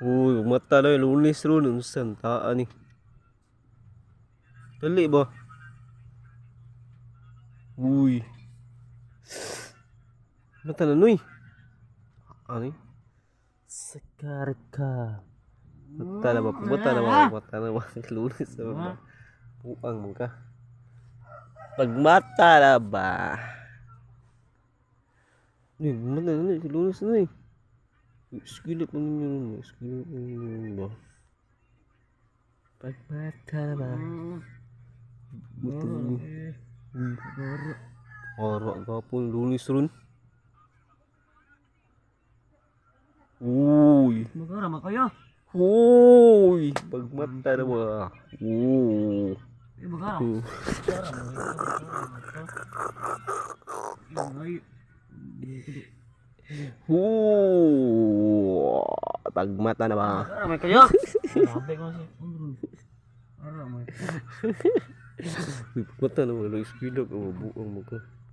Uy, mata na yung Lunes ron. Unsan, taan ni. Dali ba? Uy. Mata na nuy. Ano yun? Sakar ka. Mata na ba? Mata na ba? Mata na ba? Lunes na ba? Puang mo ka. Pagmata na ba? Uy, mata na nuy. Lunes na nuy. Skillet mo ninyo nun. Skillet mo ninyo ba? Pagmata na ba? Buto mo. Arak gapon. Lunes ron. Uy. Magara kayo. Uy. Pagmata na ba? Uy. Magara. Pagmata na ba? Magara kayo. Sabi ko si Undron. Ara mo. Pagmata na ba? Luis Pido ka. Buang mo ka.